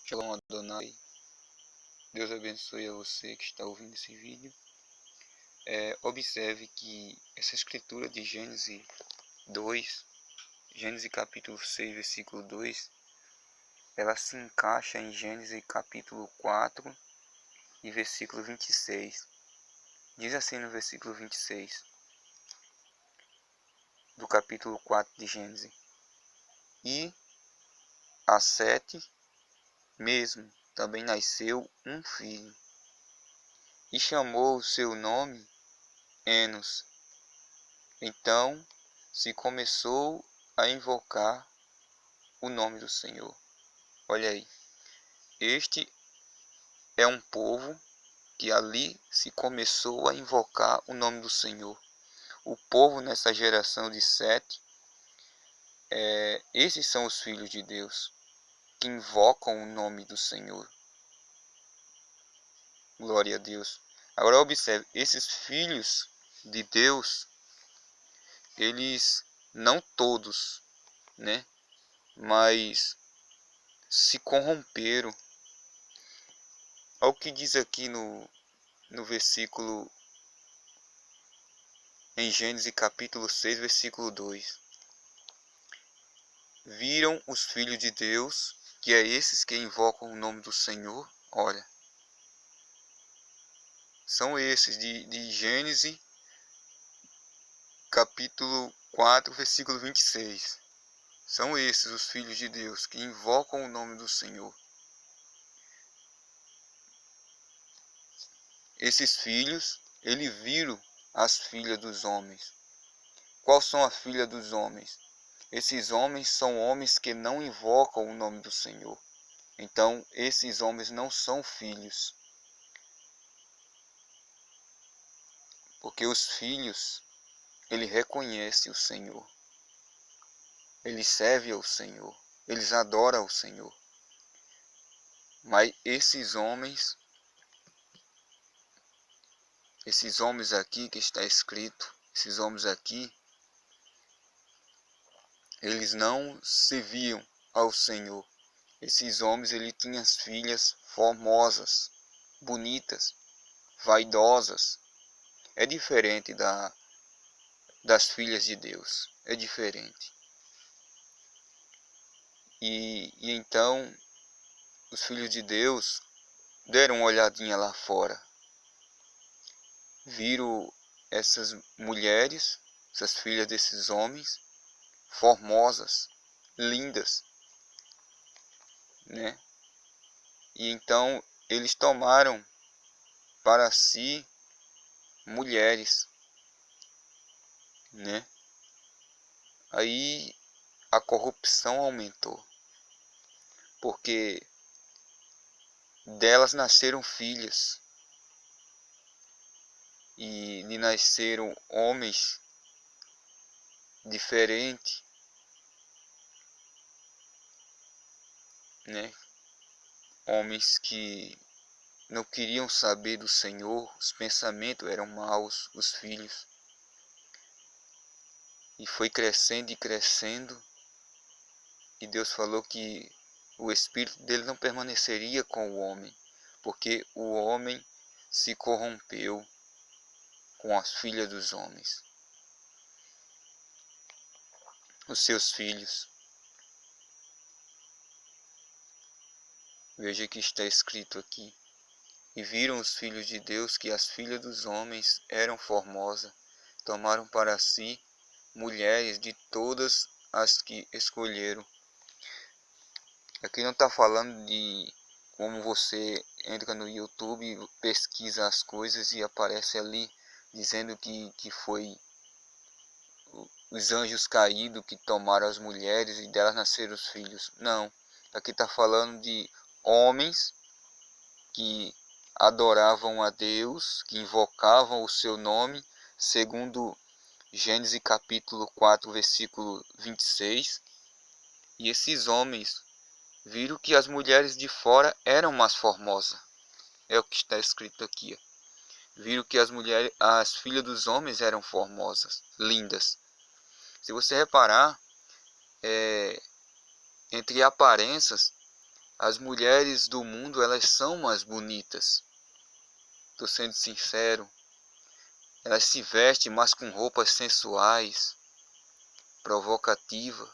Shalom Adonai. Deus abençoe a você que está ouvindo esse vídeo. Observe que essa escritura de Gênesis 2, Gênesis capítulo 6, versículo 2, ela se encaixa em Gênesis capítulo 4 e versículo 26. Diz assim no versículo 26 do capítulo 4 de Gênesis: E a Sete mesmo também nasceu um filho, e chamou o seu nome Enos. Então se começou a invocar o nome do Senhor. Olha aí, este é um povo que ali se começou a invocar o nome do Senhor. O povo nessa geração de Sete, esses são os filhos de Deus, que invocam o nome do Senhor. Glória a Deus. Agora observe, esses filhos de Deus, eles não todos, né? Mas se corromperam. Olha o que diz aqui no versículo, em Gênesis capítulo 6, versículo 2. Viram os filhos de Deus, que é esses que invocam o nome do Senhor. Olha, são esses de Gênesis capítulo 4, versículo 26. São esses os filhos de Deus que invocam o nome do Senhor. Esses filhos, eles viram as filhas dos homens. Quais são as filhas dos homens? Esses homens são homens que não invocam o nome do Senhor. Então, esses homens não são filhos. Porque os filhos, eles reconhecem o Senhor. Eles servem ao Senhor. Eles adoram ao Senhor. Mas esses homens aqui que está escrito, esses homens aqui, eles não serviam ao Senhor. Esses homens, ele tinham as filhas formosas, bonitas, vaidosas. É diferente das filhas de Deus. É diferente. E então, os filhos de Deus deram uma olhadinha lá fora. Viram essas mulheres, essas filhas desses homens, formosas, lindas, né? E então eles tomaram para si mulheres, né? Aí a corrupção aumentou, porque delas nasceram filhas e lhe nasceram homens diferentes, né? Homens que não queriam saber do Senhor, os pensamentos eram maus, os filhos. E foi crescendo e crescendo, e Deus falou que o espírito dele não permaneceria com o homem, porque o homem se corrompeu com as filhas dos homens, os seus filhos. Veja que está escrito aqui: e viram os filhos de Deus que as filhas dos homens eram formosas, tomaram para si mulheres de todas as que escolheram. Aqui não está falando de como você entra no YouTube, pesquisa as coisas e aparece ali dizendo que foi os anjos caídos que tomaram as mulheres e delas nasceram os filhos. Não, aqui está falando de homens que adoravam a Deus, que invocavam o seu nome, segundo Gênesis capítulo 4, versículo 26. E esses homens viram que as mulheres de fora eram mais formosas. É o que está escrito aqui. Viram que as filhas dos homens eram formosas, lindas. Se você reparar, entre aparências, As mulheres do mundo, elas são mais bonitas. Estou sendo sincero. Elas se vestem mais com roupas sensuais, provocativas.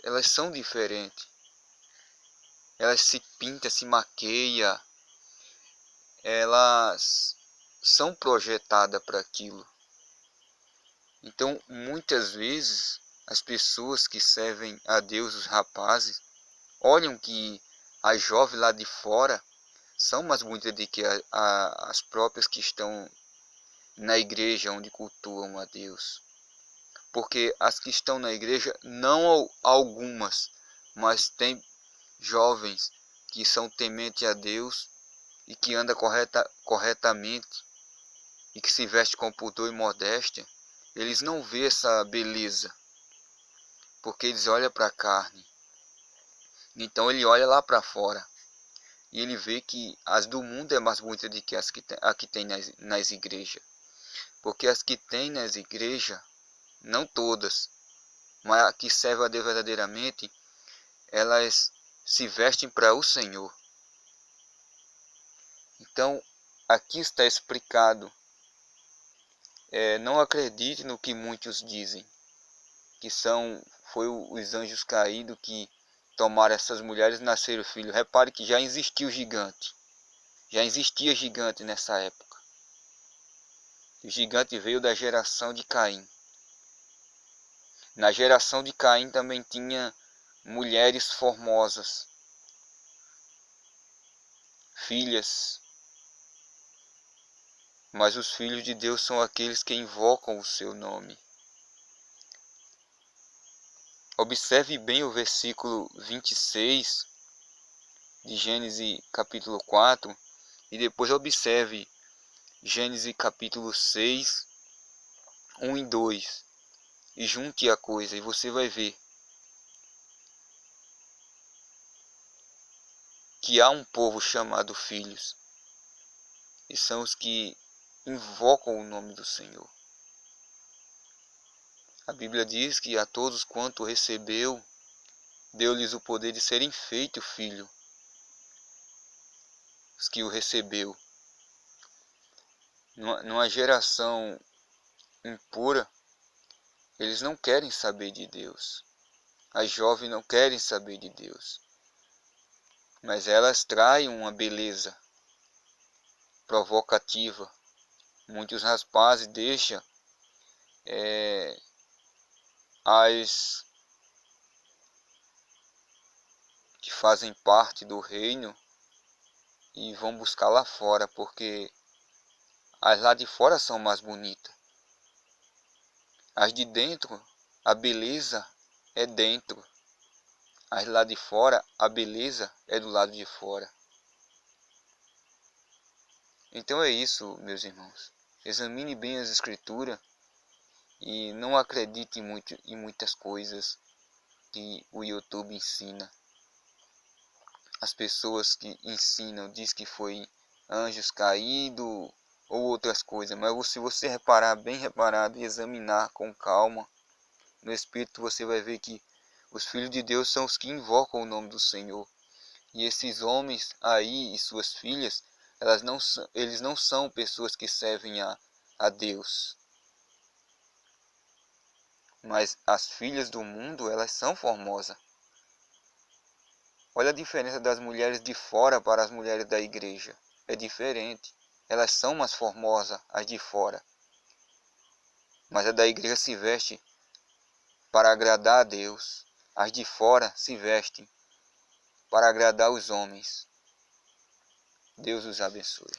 Elas são diferentes. Elas se pintam, se maqueiam. Elas são projetadas para aquilo. Então, muitas vezes, as pessoas que servem a Deus, os rapazes, olham que as jovens lá de fora são mais bonitas do que as próprias que estão na igreja onde cultuam a Deus. Porque as que estão na igreja, não algumas, mas tem jovens que são tementes a Deus e que andam corretamente e que se vestem com pudor e modéstia. Eles não vêem essa beleza, porque eles olham para a carne. Então ele olha lá para fora e ele vê que as do mundo é mais bonita do que a que tem nas igrejas. Porque as que tem nas igrejas, não todas, mas a que servem a Deus verdadeiramente, elas se vestem para o Senhor. Então, aqui está explicado. Não acredite no que muitos dizem, que foi os anjos caídos que tomaram essas mulheres e nasceram filhos. Repare que já existiu gigante. Já existia gigante nessa época. O gigante veio da geração de Caim. Na geração de Caim também tinha mulheres formosas, filhas. Mas os filhos de Deus são aqueles que invocam o seu nome. Observe bem o versículo 26 de Gênesis capítulo 4 e depois observe Gênesis capítulo 6, 1 e 2 e junte a coisa e você vai ver que há um povo chamado filhos e são os que invocam o nome do Senhor. A Bíblia diz que a todos quanto recebeu, deu-lhes o poder de serem feitos filho. Os que o recebeu. Numa geração impura, eles não querem saber de Deus. As jovens não querem saber de Deus. Mas elas traem uma beleza provocativa. Muitos rapazes deixam as que fazem parte do reino e vão buscar lá fora, porque as lá de fora são mais bonitas. As de dentro, a beleza é dentro. As lá de fora, a beleza é do lado de fora. Então é isso, meus irmãos. Examine bem as escrituras e não acredite muito em muitas coisas que o YouTube ensina. As pessoas que ensinam diz que foi anjos caídos ou outras coisas, mas se você reparar bem reparado e examinar com calma no Espírito, você vai ver que os filhos de Deus são os que invocam o nome do Senhor. E esses homens aí e suas filhas, eles não são pessoas que servem a Deus. Mas as filhas do mundo, elas são formosas. Olha a diferença das mulheres de fora para as mulheres da igreja. É diferente. Elas são mais formosas, as de fora. Mas a da igreja se veste para agradar a Deus. As de fora se vestem para agradar os homens. Deus os abençoe.